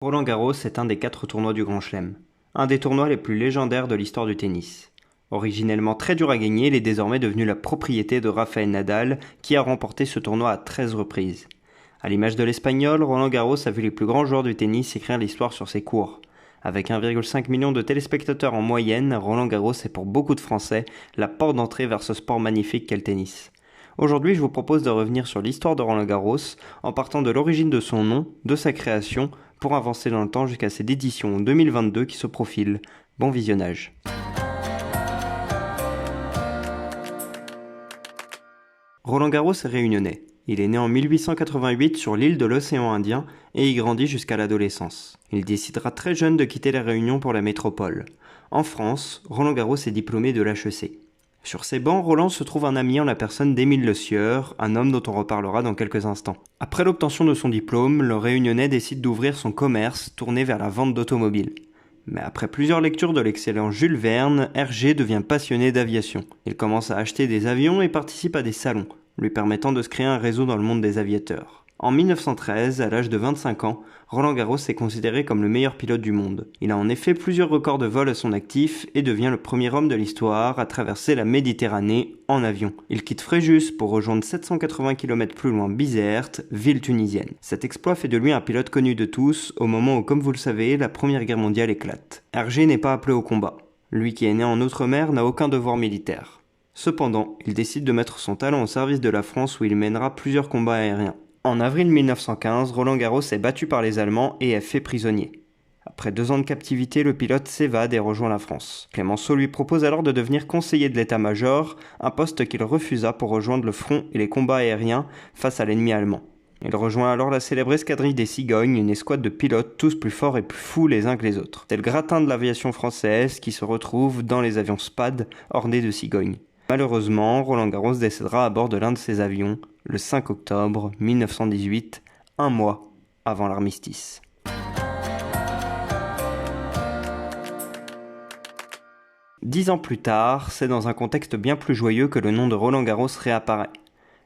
Roland-Garros est un des 4 tournois du Grand Chelem, un des tournois les plus légendaires de l'histoire du tennis. Originellement très dur à gagner, il est désormais devenu la propriété de Rafael Nadal, qui a remporté ce tournoi à 13 reprises. À l'image de l'Espagnol, Roland-Garros a vu les plus grands joueurs du tennis écrire l'histoire sur ses cours. Avec 1,5 million de téléspectateurs en moyenne, Roland-Garros est pour beaucoup de Français la porte d'entrée vers ce sport magnifique qu'est le tennis. Aujourd'hui, je vous propose de revenir sur l'histoire de Roland-Garros, en partant de l'origine de son nom, de sa création, pour avancer dans le temps jusqu'à cette édition 2022 qui se profile. Bon visionnage. Roland-Garros est réunionnais. Il est né en 1888 sur l'île de l'océan Indien et y grandit jusqu'à l'adolescence. Il décidera très jeune de quitter la Réunion pour la métropole. En France, Roland-Garros est diplômé de l'HEC. Sur ses bancs, Roland se trouve un ami en la personne d'Émile Le Sieur, un homme dont on reparlera dans quelques instants. Après l'obtention de son diplôme, le Réunionnais décide d'ouvrir son commerce tourné vers la vente d'automobiles. Mais après plusieurs lectures de l'excellent Jules Verne, Hergé devient passionné d'aviation. Il commence à acheter des avions et participe à des salons, lui permettant de se créer un réseau dans le monde des aviateurs. En 1913, à l'âge de 25 ans, Roland-Garros est considéré comme le meilleur pilote du monde. Il a en effet plusieurs records de vol à son actif et devient le premier homme de l'histoire à traverser la Méditerranée en avion. Il quitte Fréjus pour rejoindre 780 km plus loin Bizerte, ville tunisienne. Cet exploit fait de lui un pilote connu de tous au moment où, comme vous le savez, la Première Guerre mondiale éclate. Hergé n'est pas appelé au combat. Lui qui est né en Outre-mer n'a aucun devoir militaire. Cependant, il décide de mettre son talent au service de la France où il mènera plusieurs combats aériens. En avril 1915, Roland-Garros est battu par les Allemands et est fait prisonnier. Après 2 ans de captivité, le pilote s'évade et rejoint la France. Clémenceau lui propose alors de devenir conseiller de l'état-major, un poste qu'il refusa pour rejoindre le front et les combats aériens face à l'ennemi allemand. Il rejoint alors la célèbre escadrille des Cigognes, une escouade de pilotes tous plus forts et plus fous les uns que les autres. C'est le gratin de l'aviation française qui se retrouve dans les avions SPAD ornés de cigognes. Malheureusement, Roland-Garros décédera à bord de l'un de ces avions le 5 octobre 1918, un mois avant l'armistice. Dix ans plus tard, c'est dans un contexte bien plus joyeux que le nom de Roland-Garros réapparaît.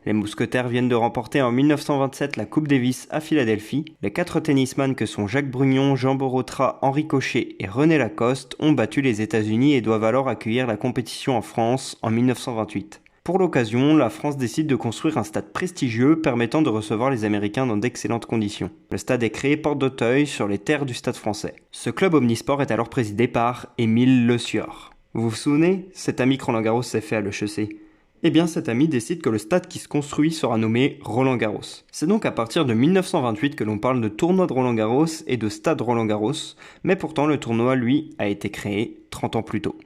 Les Mousquetaires viennent de remporter en 1927 la Coupe Davis à Philadelphie. Les 4 tennisman que sont Jacques Brugnon, Jean Borotra, Henri Cochet et René Lacoste ont battu les États-Unis et doivent alors accueillir la compétition en France en 1928. Pour l'occasion, la France décide de construire un stade prestigieux permettant de recevoir les Américains dans d'excellentes conditions. Le stade est créé porte d'Auteuil sur les terres du Stade français. Ce club omnisport est alors présidé par Émile Le Sieur. Vous vous souvenez, cet ami que Roland-Garros s'est fait à l'HEC? Eh bien, cet ami décide que le stade qui se construit sera nommé Roland-Garros. C'est donc à partir de 1928 que l'on parle de tournoi de Roland-Garros et de stade Roland-Garros, mais pourtant le tournoi, lui, a été créé 30 ans plus tôt.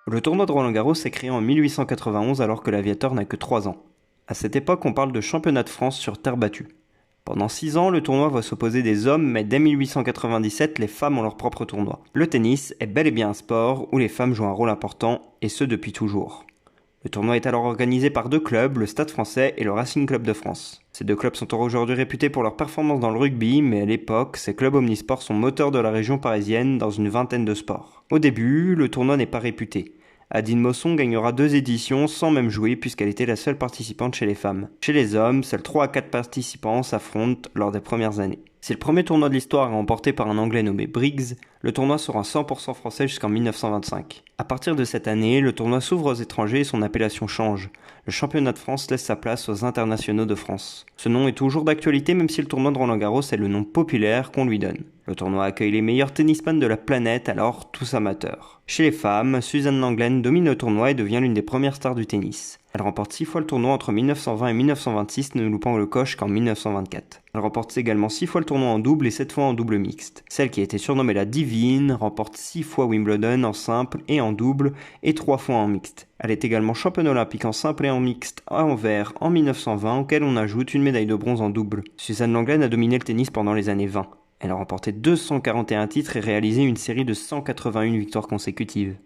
Le tournoi de Roland-Garros est créé en 1891 alors que l'aviateur n'a que 3 ans. À cette époque, on parle de championnat de France sur terre battue. Pendant 6 ans, le tournoi va s'opposer des hommes, mais dès 1897, les femmes ont leur propre tournoi. Le tennis est bel et bien un sport où les femmes jouent un rôle important, et ce depuis toujours. Le tournoi est alors organisé par 2 clubs, le Stade français et le Racing Club de France. Ces 2 clubs sont aujourd'hui réputés pour leur performance dans le rugby, mais à l'époque, ces clubs omnisports sont moteurs de la région parisienne dans une vingtaine de sports. Au début, le tournoi n'est pas réputé. Adine Mosson gagnera 2 éditions sans même jouer puisqu'elle était la seule participante chez les femmes. Chez les hommes, seuls 3 à 4 participants s'affrontent lors des premières années. C'est le premier tournoi de l'histoire remporté par un Anglais nommé Briggs. Le tournoi sera 100% français jusqu'en 1925. À partir de cette année, le tournoi s'ouvre aux étrangers et son appellation change. Le championnat de France laisse sa place aux internationaux de France. Ce nom est toujours d'actualité même si le tournoi de Roland-Garros est le nom populaire qu'on lui donne. Le tournoi accueille les meilleurs tennisman de la planète, alors tous amateurs. Chez les femmes, Suzanne Lenglen domine le tournoi et devient l'une des premières stars du tennis. Elle remporte 6 fois le tournoi entre 1920 et 1926, ne loupant le coche qu'en 1924. Elle remporte également 6 fois le tournoi en double et 7 fois en double mixte. Celle qui a été surnommée la Divine remporte 6 fois Wimbledon en simple et en double et 3 fois en mixte. Elle est également championne olympique en simple et en mixte à Anvers en 1920, auquel on ajoute une médaille de bronze en double. Suzanne Lenglen a dominé le tennis pendant les années 20. Elle a remporté 241 titres et réalisé une série de 181 victoires consécutives.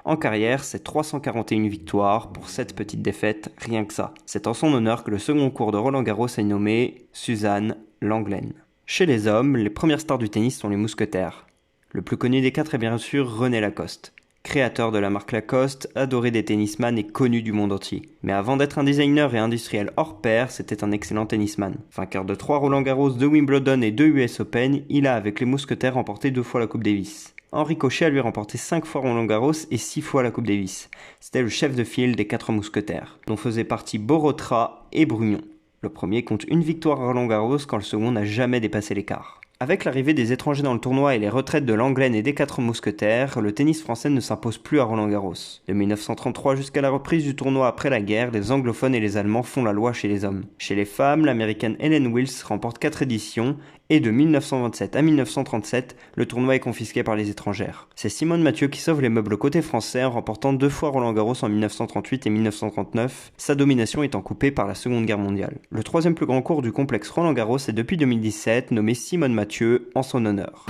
En carrière, c'est 341 victoires pour 7 petites défaites, rien que ça. C'est en son honneur que le second cours de Roland-Garros est nommé Suzanne Lenglen. Chez les hommes, les premières stars du tennis sont les Mousquetaires. Le plus connu des 4 est bien sûr René Lacoste. Créateur de la marque Lacoste, adoré des tennisman et connu du monde entier. Mais avant d'être un designer et industriel hors pair, c'était un excellent tennisman. Vainqueur de 3 Roland-Garros, 2 Wimbledon et 2 US Open, il a avec les Mousquetaires remporté 2 fois la Coupe Davis. Henri Cochet a lui remporté 5 fois Roland-Garros et 6 fois la Coupe Davis. C'était le chef de file des 4 Mousquetaires, dont faisaient partie Borotra et Brugnon. Le premier compte une victoire à Roland-Garros quand le second n'a jamais dépassé l'écart. Avec l'arrivée des étrangers dans le tournoi et les retraites de Lenglen et des 4 Mousquetaires, le tennis français ne s'impose plus à Roland-Garros. De 1933 jusqu'à la reprise du tournoi après la guerre, les anglophones et les allemands font la loi chez les hommes. Chez les femmes, l'américaine Helen Wills remporte 4 éditions et de 1927 à 1937, le tournoi est confisqué par les étrangères. C'est Simone Mathieu qui sauve les meubles côté français en remportant 2 fois Roland-Garros en 1938 et 1939, sa domination étant coupée par la Seconde Guerre mondiale. Le troisième plus grand court du complexe Roland-Garros est depuis 2017 nommé Simone Mathieu en son honneur.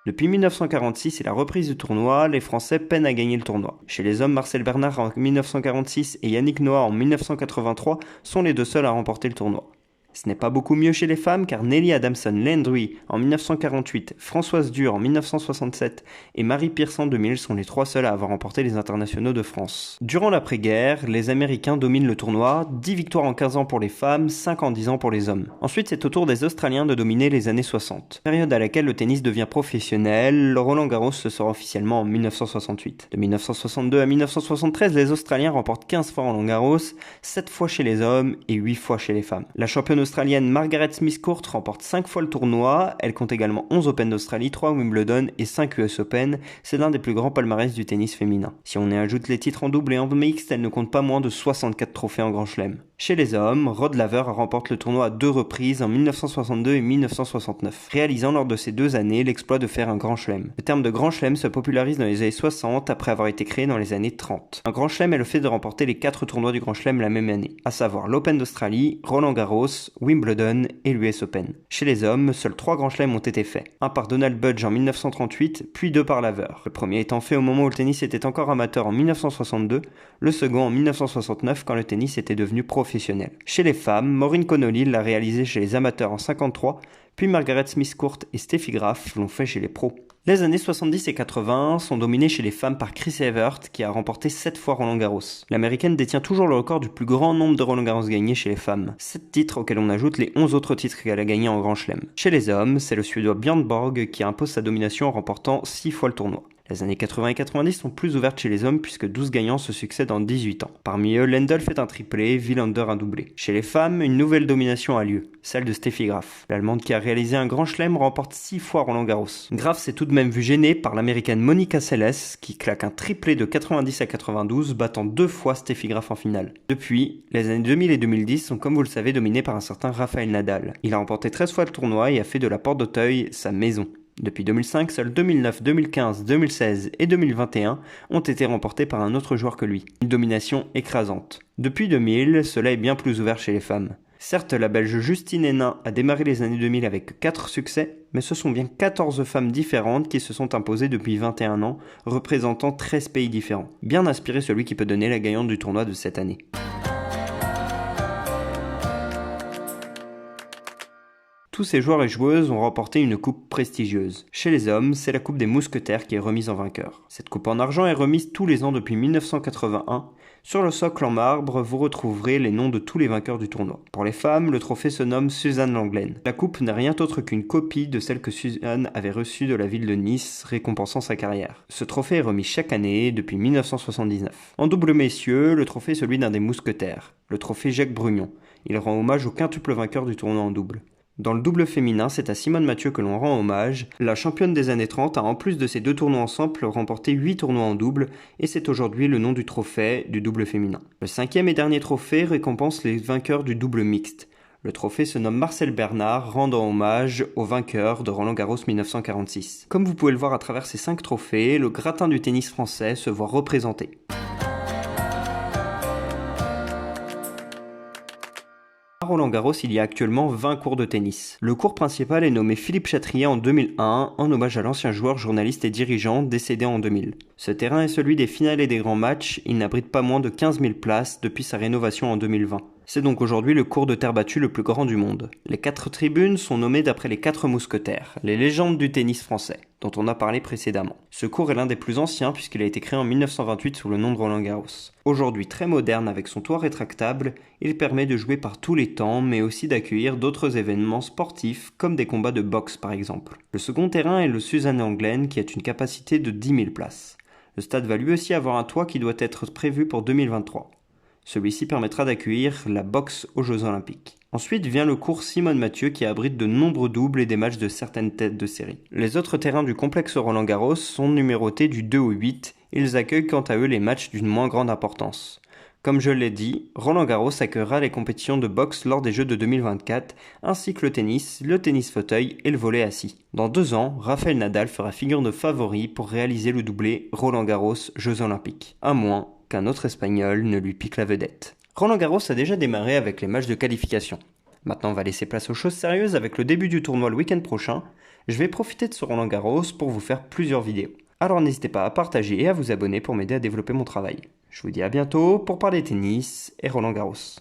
Depuis 1946 et la reprise du tournoi, les Français peinent à gagner le tournoi. Chez les hommes, Marcel Bernard en 1946 et Yannick Noah en 1983 sont les 2 seuls à remporter le tournoi. Ce n'est pas beaucoup mieux chez les femmes car Nelly Adamson-Landry en 1948, Françoise Dur en 1967 et Marie Pierce en 2000 sont les 3 seuls à avoir remporté les internationaux de France. Durant l'après-guerre, les Américains dominent le tournoi, 10 victoires en 15 ans pour les femmes, 5 en 10 ans pour les hommes. Ensuite, c'est au tour des Australiens de dominer les années 60, période à laquelle le tennis devient professionnel. Le Roland-Garros se sort officiellement en 1968. De 1962 à 1973, les Australiens remportent 15 fois Roland-Garros, 7 fois chez les hommes et 8 fois chez les femmes. La championne australienne Margaret Smith Court remporte 5 fois le tournoi, elle compte également 11 Open d'Australie, 3 Wimbledon et 5 US Open, c'est l'un des plus grands palmarès du tennis féminin. Si on y ajoute les titres en double et en mixte, elle ne compte pas moins de 64 trophées en Grand Chelem. Chez les hommes, Rod Laver remporte le tournoi à 2 reprises en 1962 et 1969, réalisant lors de ces 2 années l'exploit de faire un Grand Chelem. Le terme de Grand Chelem se popularise dans les années 60 après avoir été créé dans les années 30. Un Grand Chelem est le fait de remporter les 4 tournois du Grand Chelem la même année, à savoir l'Open d'Australie, Roland-Garros, Wimbledon et l'US Open. Chez les hommes, seuls 3 grands chelems ont été faits. Un par Donald Budge en 1938, puis 2 par Laver. Le premier étant fait au moment où le tennis était encore amateur en 1962, le second en 1969 quand le tennis était devenu professionnel. Chez les femmes, Maureen Connolly l'a réalisé chez les amateurs en 53, puis Margaret Smith Court et Steffi Graf l'ont fait chez les pros. Les années 70 et 80 sont dominées chez les femmes par Chris Evert qui a remporté 7 fois Roland-Garros. L'américaine détient toujours le record du plus grand nombre de Roland-Garros gagnés chez les femmes. 7 titres auxquels on ajoute les 11 autres titres qu'elle a gagnés en Grand Chelem. Chez les hommes, c'est le Suédois Björn Borg qui impose sa domination en remportant 6 fois le tournoi. Les années 80 et 90 sont plus ouvertes chez les hommes puisque 12 gagnants se succèdent en 18 ans. Parmi eux, Lendl fait un triplé, Wilander un doublé. Chez les femmes, une nouvelle domination a lieu, celle de Steffi Graf. L'Allemande qui a réalisé un Grand Chelem remporte 6 fois Roland-Garros. Graf s'est tout de même vue gênée par l'américaine Monica Seles qui claque un triplé de 90 à 92, battant 2 fois Steffi Graf en finale. Depuis, les années 2000 et 2010 sont comme vous le savez dominées par un certain Rafael Nadal. Il a remporté 13 fois le tournoi et a fait de la Porte d'Auteuil sa maison. Depuis 2005, seuls 2009, 2015, 2016 et 2021 ont été remportés par un autre joueur que lui. Une domination écrasante. Depuis 2000, cela est bien plus ouvert chez les femmes. Certes, la Belge Justine Henin a démarré les années 2000 avec 4 succès, mais ce sont bien 14 femmes différentes qui se sont imposées depuis 21 ans, représentant 13 pays différents. Bien inspiré celui qui peut donner la gagnante du tournoi de cette année. Tous ces joueurs et joueuses ont remporté une coupe prestigieuse. Chez les hommes, c'est la coupe des Mousquetaires qui est remise en vainqueur. Cette coupe en argent est remise tous les ans depuis 1981. Sur le socle en marbre, vous retrouverez les noms de tous les vainqueurs du tournoi. Pour les femmes, le trophée se nomme Suzanne Lenglen. La coupe n'est rien d'autre qu'une copie de celle que Suzanne avait reçue de la ville de Nice, récompensant sa carrière. Ce trophée est remis chaque année depuis 1979. En double messieurs, le trophée est celui d'un des Mousquetaires, le trophée Jacques Brugnon. Il rend hommage au quintuple vainqueur du tournoi en double. Dans le double féminin, c'est à Simone Mathieu que l'on rend hommage. La championne des années 30 a en plus de ces 2 tournois ensemble remporté 8 tournois en double et c'est aujourd'hui le nom du trophée du double féminin. Le 5e et dernier trophée récompense les vainqueurs du double mixte. Le trophée se nomme Marcel Bernard, rendant hommage aux vainqueurs de Roland-Garros 1946. Comme vous pouvez le voir à travers ces 5 trophées, le gratin du tennis français se voit représenté. À Roland-Garros, il y a actuellement 20 cours de tennis. Le cours principal est nommé Philippe Chatrier en 2001, en hommage à l'ancien joueur, journaliste et dirigeant décédé en 2000. Ce terrain est celui des finales et des grands matchs, il n'abrite pas moins de 15 000 places depuis sa rénovation en 2020. C'est donc aujourd'hui le court de terre battue le plus grand du monde. Les 4 tribunes sont nommées d'après les 4 mousquetaires, les légendes du tennis français, dont on a parlé précédemment. Ce court est l'un des plus anciens puisqu'il a été créé en 1928 sous le nom de Roland-Garros. Aujourd'hui très moderne avec son toit rétractable, il permet de jouer par tous les temps mais aussi d'accueillir d'autres événements sportifs comme des combats de boxe par exemple. Le second terrain est le Suzanne Glen qui a une capacité de 10 000 places. Le stade va lui aussi avoir un toit qui doit être prévu pour 2023. Celui-ci permettra d'accueillir la boxe aux Jeux Olympiques. Ensuite vient le court Simone Mathieu qui abrite de nombreux doubles et des matchs de certaines têtes de série. Les autres terrains du complexe Roland-Garros sont numérotés du 2 au 8, ils accueillent quant à eux les matchs d'une moins grande importance. Comme je l'ai dit, Roland-Garros accueillera les compétitions de boxe lors des Jeux de 2024, ainsi que le tennis fauteuil et le volley assis. Dans 2 ans, Rafael Nadal fera figure de favori pour réaliser le doublé Roland-Garros Jeux Olympiques. À moins qu'un autre Espagnol ne lui pique la vedette. Roland-Garros a déjà démarré avec les matchs de qualification. Maintenant, on va laisser place aux choses sérieuses avec le début du tournoi le week-end prochain. Je vais profiter de ce Roland-Garros pour vous faire plusieurs vidéos. Alors n'hésitez pas à partager et à vous abonner pour m'aider à développer mon travail. Je vous dis à bientôt pour parler tennis et Roland-Garros.